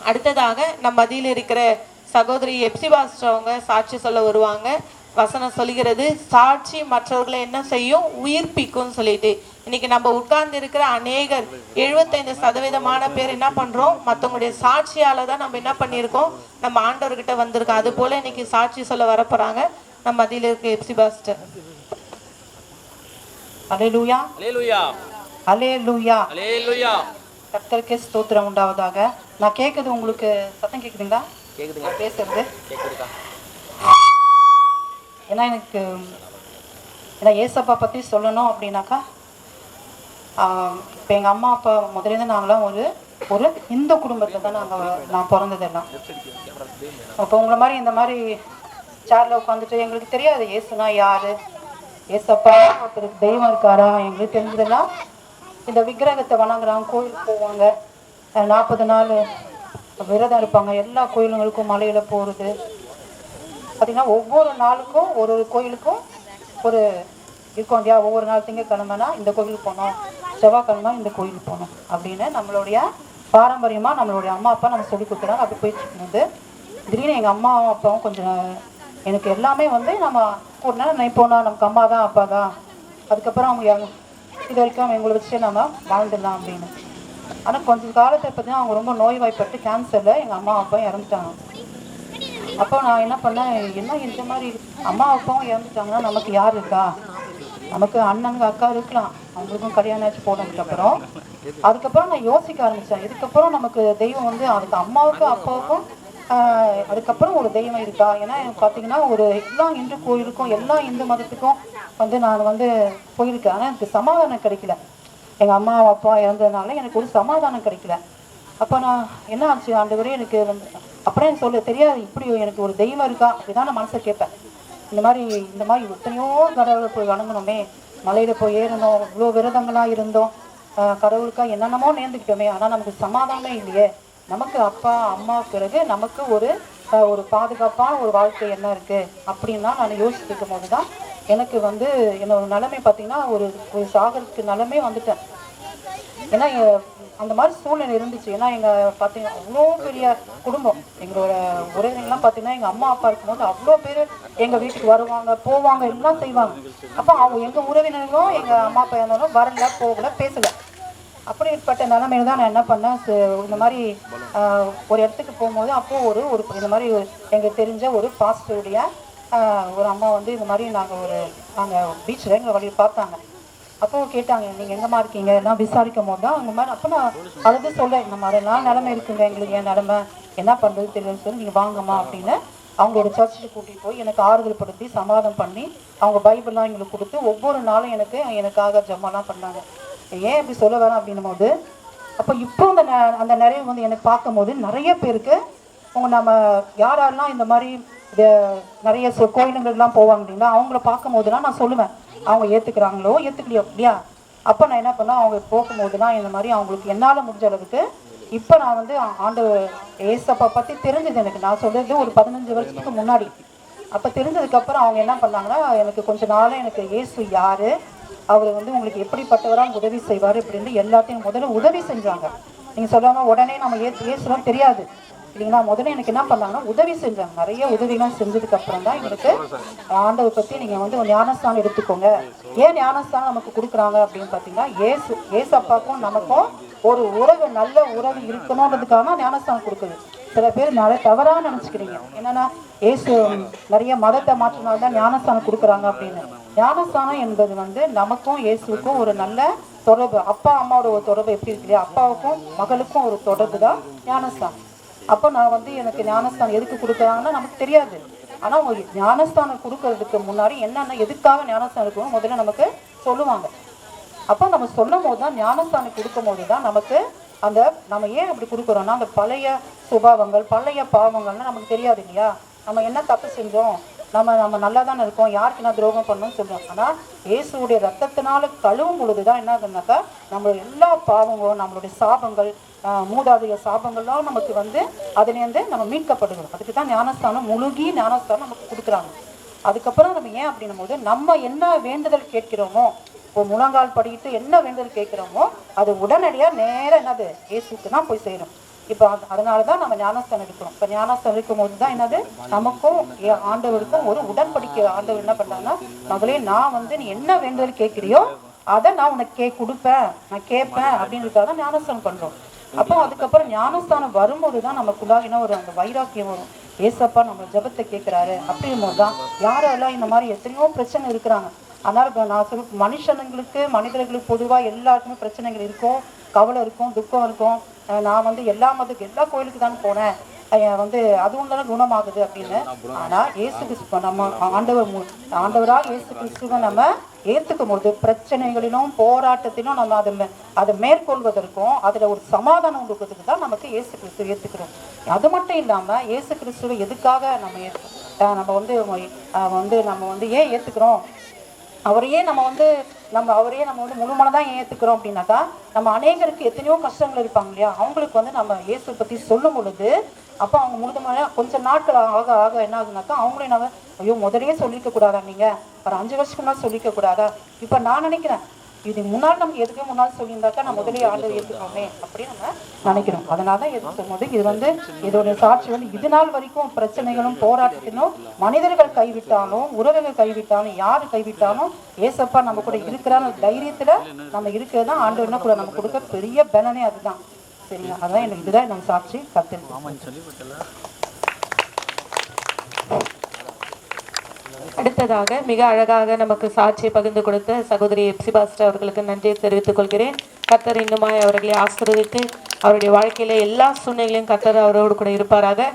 அடுத்ததாக நம் மத்தியில் இருக்கிற சகோதரி எப்சி பாஸ்டர் அவங்க சாட்சி சொல்ல வருவாங்க. வசனம் சொல்கிறது, சாட்சி மற்றவர்களை என்ன செய்யும், உயிர்ப்பிக்கும் சொல்லிட்டு. இன்னைக்கு நம்ம உட்கார்ந்து இருக்கிற அநேகர் 75% பேர் என்ன பண்றோம், மற்றவங்களுடைய சாட்சியால தான் நம்ம என்ன பண்ணியிருக்கோம், நம்ம ஆண்டவர்கிட்ட வந்திருக்கோம். அது போல இன்னைக்கு சாட்சி சொல்ல வரப்போறாங்க நம்ம மத்தியில் இருக்க எப்சி பாஸ்டர். அல்லேலூயா, அல்லேலூயா, அல்லேலூயா, அல்லேலூயா. கர்த்தருக்கு ஸ்தோத்திரம் உண்டாவதாக. நான் கேட்குது உங்களுக்கு சத்தம் கேட்குதுங்களா? கேட்குதுங்க பேசுறது? கேட்குதுக்கா. ஏன்னா ஏன்னா ஏசப்பா பற்றி சொல்லணும் அப்படின்னாக்கா, இப்போ எங்கள் அம்மா அப்பா முதலேருந்து நாங்களாம் ஒரு இந்து குடும்பத்தில் தான் நான் பிறந்ததெல்லாம். அப்போ உங்களை மாதிரி இந்த மாதிரி சேரில் உட்காந்துட்டு எங்களுக்கு தெரியாது ஏசுனா யார், ஏசப்பா ஒருத்தருக்கு தெய்வம் இருக்காரா எங்களுக்கு தெரிஞ்சதெல்லாம். இந்த விக்கிரகத்தை வணங்குறாங்க, கோயிலுக்கு போவாங்க, 40 நாள் விரதம் இருப்பாங்க, எல்லா கோயிலுங்களுக்கும் மலையில் போகிறது. பார்த்திங்கன்னா ஒவ்வொரு நாளுக்கும் ஒரு கோயிலுக்கும் ஒரு இருக்கும் இல்லையா. ஒவ்வொரு நாள் திங்கக்கிழமைனா இந்த கோயிலுக்கு போகணும், செவ்வாய்க்கிழமை இந்த கோயிலுக்கு போகணும் அப்படின்னு நம்மளுடைய பாரம்பரியமாக நம்மளுடைய அம்மா அப்பா நம்ம சொல்லி கொடுக்குறாங்க. அப்படி போயிட்டு இருக்கும்போது திடீர்னு எங்கள் அம்மா அப்பாவும் கொஞ்சம் எனக்கு எல்லாமே நம்ம ஒரு நேரம் நினைப்போனா நமக்கு அம்மா தான் அப்பா தான், அதுக்கப்புறம் அவங்க இது வரைக்கும் எங்களை வச்சு நம்ம வாழ்ந்துடலாம் அப்படின்னு. ஆனால் கொஞ்சம் காலத்தை பார்த்தீங்கன்னா அவங்க ரொம்ப நோய்வாய்ப்பட்டு கேன்சரில் எங்கள் அம்மா அப்பாவும் இறந்துட்டாங்க. அப்போ நான் என்ன பண்ணேன், என்ன இந்த மாதிரி அம்மா அப்பாவும் இறந்துட்டாங்கன்னா நமக்கு யார் இருக்கா, நமக்கு அண்ணனுங்க அக்கா இருக்கலாம், அவங்களுக்கும் கல்யாணம் ஆச்சு போனதுக்கப்புறம் அதுக்கப்புறம் நான் யோசிக்க ஆரம்பித்தேன். இதுக்கப்புறம் நமக்கு தெய்வம் அதுக்கு அம்மாவுக்கும் அப்பாவுக்கும் அதுக்கப்புறம் ஒரு தெய்வம் இருக்கா. ஏன்னா எனக்கு பார்த்தீங்கன்னா எல்லா இந்து கோயிலுக்கும் எல்லா இந்து மதத்துக்கும் நான் போயிருக்கேன். ஆனால் எனக்கு சமாதானம் கிடைக்கல. எங்கள் அம்மா அப்பா இறந்ததுனால எனக்கு ஒரு சமாதானம் கிடைக்கல. அப்போ நான் என்ன ஆச்சு ஆண்டவரே எனக்கு அப்படியே சொல்ல தெரியாது, இப்படி எனக்கு ஒரு தெய்வம் இருக்கா அப்படிதான் நான் மனசை கேட்பேன். இந்த மாதிரி எத்தனையோ கடவுளை போய் வணங்கணுமே, மலையில் போய் ஏறணும், இவ்வளோ விரதங்களாக இருந்தோம், கடவுளுக்காக என்னென்னமோ நேர்ந்துக்கிட்டோமே, ஆனால் நமக்கு சமாதானமே இல்லையே. நமக்கு அப்பா அம்மா பிறகு நமக்கு ஒரு பாதுகாப்பான ஒரு வாழ்க்கை என்ன இருக்குது அப்படின்னா நான் யோசிச்சுக்கும் போது தான் எனக்கு என்னோட நிலைமை பார்த்திங்கன்னா ஒரு சாகரத்துக்கு நிலைமை வந்துட்டேன். ஏன்னா அந்த மாதிரி சூழ்நிலை இருந்துச்சு. ஏன்னா பார்த்தீங்கன்னா அவ்வளோ பெரிய குடும்பம், எங்களோட உறவினர்கள்லாம் பார்த்தீங்கன்னா எங்கள் அம்மா அப்பா இருக்கும்போது அவ்வளோ பேர் எங்கள் வீட்டுக்கு வருவாங்க போவாங்க எல்லாம் செய்வாங்க. அப்போ அவங்க எங்கள் உறவினர்களும் எங்கள் அம்மா அப்பா இருந்தாலும் வரல போகல பேசலை. அப்படிப்பட்ட நிலைமையில தான் நான் என்ன பண்ணேன், இந்த மாதிரி ஒரு இடத்துக்கு போகும்போது அப்போது ஒரு இந்த மாதிரி எங்களுக்கு தெரிஞ்ச ஒரு பாஸ்டருடைய ஒரு அம்மா இந்த மாதிரி நாங்கள் பீச்சில் எங்களை வழியை பார்த்தாங்க. அப்போ கேட்டாங்க, நீங்கள் எங்கேம்மா இருக்கீங்க எல்லாம் விசாரிக்கும் போது தான் அந்த மாதிரி. அப்போ நான் அழுது சொல்ல, இந்த மாதிரிலாம் நிலைமை இருக்குங்க எங்களுக்கு, என் நிலைமை என்ன பண்ணுறது தெரியலன்னு சொல்லி நீங்கள் வாங்கம்மா அப்படின்னு அவங்களோட சர்ச்சுக்கு கூட்டிகிட்டு போய் எனக்கு ஆறுதல் படுத்தி சமாதானம் பண்ணி அவங்க பைபிள்லாம் எங்களுக்கு கொடுத்து ஒவ்வொரு நாளும் எனக்காக ஜெபம்லாம் பண்ணாங்க. ஏன் இப்படி சொல்ல வரேன் அப்படின்னும் போது, அப்போ இப்போ அந்த நிறைவு எனக்கு பார்க்கும்போது நிறைய பேருக்கு நம்ம யாரெல்லாம் இந்த மாதிரி நிறைய கோயிலுங்களுக்கெல்லாம் போவாங்க இல்லைங்களா, அவங்கள பார்க்கும் போதுலாம் நான் சொல்லுவேன், அவங்க ஏற்றுக்கிறாங்களோ ஏற்றுக்கலையோ இல்லையா. அப்போ நான் என்ன பண்ணேன், அவங்க போகும்போதுலாம் இந்த மாதிரி அவங்களுக்கு என்னால் முடிஞ்ச அளவுக்கு இப்போ நான் ஆண்டு ஏசப்பா பற்றி தெரிஞ்சது எனக்கு. நான் சொல்கிறது ஒரு 15 வருஷத்துக்கு முன்னாடி. அப்போ தெரிஞ்சதுக்கப்புறம் அவங்க என்ன பண்ணாங்கன்னா, எனக்கு கொஞ்ச நாள் எனக்கு இயேசு யார், அவர் உங்களுக்கு எப்படிப்பட்டவராக உதவி செய்வார் இப்படின்னு எல்லாத்தையும் முதல்ல உதவி செஞ்சாங்க. நீங்கள் சொல்லாமல் உடனே நம்ம இயேசுலாம் தெரியாது இல்லைங்களா. முதல்ல எனக்கு என்ன பண்ணாங்கன்னா உதவி செஞ்சாங்க. நிறைய உதவிலாம் செஞ்சதுக்கப்புறம் தான் எங்களுக்கு ஆண்டவர் பற்றி நீங்கள் ஞானஸ்தானம் எடுத்துக்கோங்க. ஏன் ஞானஸ்தானம் நமக்கு கொடுக்குறாங்க அப்படின்னு பார்த்தீங்கன்னா, ஏசப்பாக்கும் நமக்கும் ஒரு உறவு, நல்ல உறவு இருக்கணுன்றதுக்காக ஞானஸ்தானம் கொடுக்குது. சில பேர் நிறைய தவறாக நினச்சிக்கிறீங்க, என்னன்னா ஏசு நிறைய மதத்தை மாற்றினால்தான் ஞானஸ்தானம் கொடுக்குறாங்க அப்படின்னு. ஞானஸ்தானம் என்பது நமக்கும் இயேசுக்கும் ஒரு நல்ல தொடர்பு. அப்பா அம்மாவோட ஒரு தொடர்பு எப்படி இருக்கு இல்லையா, அப்பாவுக்கும் மகளுக்கும் ஒரு தொடர்பு தான் ஞானஸ்தானம். அப்போ நான் எனக்கு ஞானஸ்தானம் எதுக்கு கொடுக்குறாங்கன்னா நமக்கு தெரியாது. ஆனால் அவங்க ஞானஸ்தானம் கொடுக்கறதுக்கு முன்னாடி என்னென்ன எதுக்காக ஞானஸ்தானம் இருக்கணும் முதல்ல நமக்கு சொல்லுவாங்க. அப்போ நம்ம சொல்லும் போது தான் ஞானஸ்தானம் கொடுக்கும் போது தான் நமக்கு நம்ம ஏன் அப்படி கொடுக்குறோன்னா, அந்த பழைய சுபாவங்கள் பழைய பாவங்கள்லாம் நமக்கு தெரியாது இல்லையா. நம்ம என்ன தப்பு செஞ்சோம், நம்ம நல்லா தானே இருக்கோம், யாருக்கு நான் துரோகம் பண்ணணும்னு சொல்லுவோம். ஆனால் இயேசுடைய ரத்தத்தினால கழுவும் பொழுது தான் என்ன ஆகுதுனாக்கா, நம்மளோட எல்லா பாவங்களும் நம்மளுடைய சாபங்கள் மூதாதைய சாபங்கள்லாம் நமக்கு அதுலேருந்து நம்ம மீட்கப்படுகிறோம். அதுக்கு தான் ஞானஸ்தானம், முழுகி ஞானஸ்தானம் நமக்கு கொடுக்குறாங்க. அதுக்கப்புறம் நம்ம ஏன் அப்படின்னும் போது, நம்ம என்ன வேண்டுதல் கேட்கிறோமோ, ஒரு முழங்கால் படிக்கிட்டு என்ன வேண்டுதல் கேட்குறோமோ அது உடனடியாக நேராக இயேசுக்கு தான் போய் சேரும். இப்போ அதனால தான் நம்ம ஞானஸ்தானம் எடுக்கிறோம். இப்போ ஞானஸ்தானம் எடுக்கும் போது தான் என்னது நமக்கும் ஆண்டவருக்கும் ஒரு உடன்படிக்கை. ஆண்டவர் என்ன பண்றாங்கன்னா, மகளே நான் வந்து நீ என்ன வேண்டுதல் கேட்குறியோ அதை நான் உனக்கு கொடுப்பேன், நான் கேட்பேன் அப்படின்றதுக்காக தான் ஞானஸ்தானம் பண்றோம். அப்போ அதுக்கப்புறம் ஞானஸ்தானம் வரும்போது தான் நமக்குள்ளாக என்ன ஒரு அந்த வைராக்கியம் வரும். ஏசப்பா நம்ம ஜெபத்தை கேட்குறாரு அப்படிங்கும் போது தான் யாரெல்லாம் இந்த மாதிரி எத்தனையோ பிரச்சனை இருக்கிறாங்க. அதனால நான் சொல்ல மனுஷனுங்களுக்கு மனிதர்களுக்கு பொதுவாக எல்லாருக்குமே பிரச்சனைகள் இருக்கும், கவலை இருக்கும், துக்கம் இருக்கும். நான் வந்து எல்லா கோயிலுக்கு தான் போனேன், வந்து அதுவும் தானே குணமாகுது அப்படின்னு. ஆனால் இயேசு கிறிஸ்துவ நம்ம ஆண்டவராக இயேசு கிறிஸ்துவை நம்ம ஏற்றுக்கும் போது பிரச்சனைகளிலும் போராட்டத்திலும் நம்ம அதை மேற்கொள்வதற்கும் அதில் ஒரு சமாதானம் கொடுக்கறதுக்கு தான் நமக்கு இயேசு கிறிஸ்துவ ஏற்றுக்கிறோம். அது மட்டும் இல்லாமல் இயேசு கிறிஸ்துவை எதுக்காக நம்ம வந்து ஏன் ஏற்றுக்கிறோம், அவரையே நம்ம வந்து முழு மனதாக ஏற்றுக்கிறோம் அப்படின்னாக்கா, நம்ம அநேகருக்கு எத்தனையோ கஷ்டங்கள் இருப்பாங்க இல்லையா, அவங்களுக்கு வந்து நம்ம இயேசு பற்றி சொல்லும் பொழுது அப்போ அவங்க முழுதுமாக கொஞ்சம் நாட்கள் ஆக ஆக என்ன ஆகுனாக்கா அவங்களே நம்ம ஐயோ முதலே சொல்லிக்க கூடாதா, நீங்கள் ஒரு 5 வருஷத்துக்கு முன்னாடி சொல்லிக்க கூடாதா. இப்போ நான் நினைக்கிறேன் இது முன்னாள் நமக்கு எதுக்கு முன்னாள் சொல்லியிருந்தாக்கா நம்ம முதலே ஆண்டு ஏற்றுக்கோமே அப்படின்னு நம்ம நினைக்கிறோம். அதனால தான் எதுக்கும் போது இது வந்து இதோட சாட்சி வந்து இது நாள் வரைக்கும் பிரச்சனைகளும் போராட்டத்திலும் மனிதர்கள் கைவிட்டாலும் உறவுகள் கைவிட்டாலும் யார் கைவிட்டாலும் ஏசப்பா நம்ம கூட இருக்கிறான்னு தைரியத்துல நம்ம இருக்கிறது தான் ஆண்டு என்ன கூட நம்ம கொடுக்க பெரிய பலனே அதுதான். சரிங்களா, அதான் எனக்கு இதுதான் நம்ம சாட்சி கத்து. அடுத்ததாக மிக அழகாக நமக்கு சாட்சியை பகிர்ந்து கொடுத்த சகோதரி எப்சி பாஸ்டர் அவர்களுக்கு நன்றியை தெரிவித்துக் கொள்கிறேன். கர்த்தர் இன்னுமாய் அவர்களை ஆசீர்வதித்து அவருடைய வாழ்க்கையில எல்லா சூழ்நிலையும் கர்த்தர் அவரோடு கூட இருப்பாராக.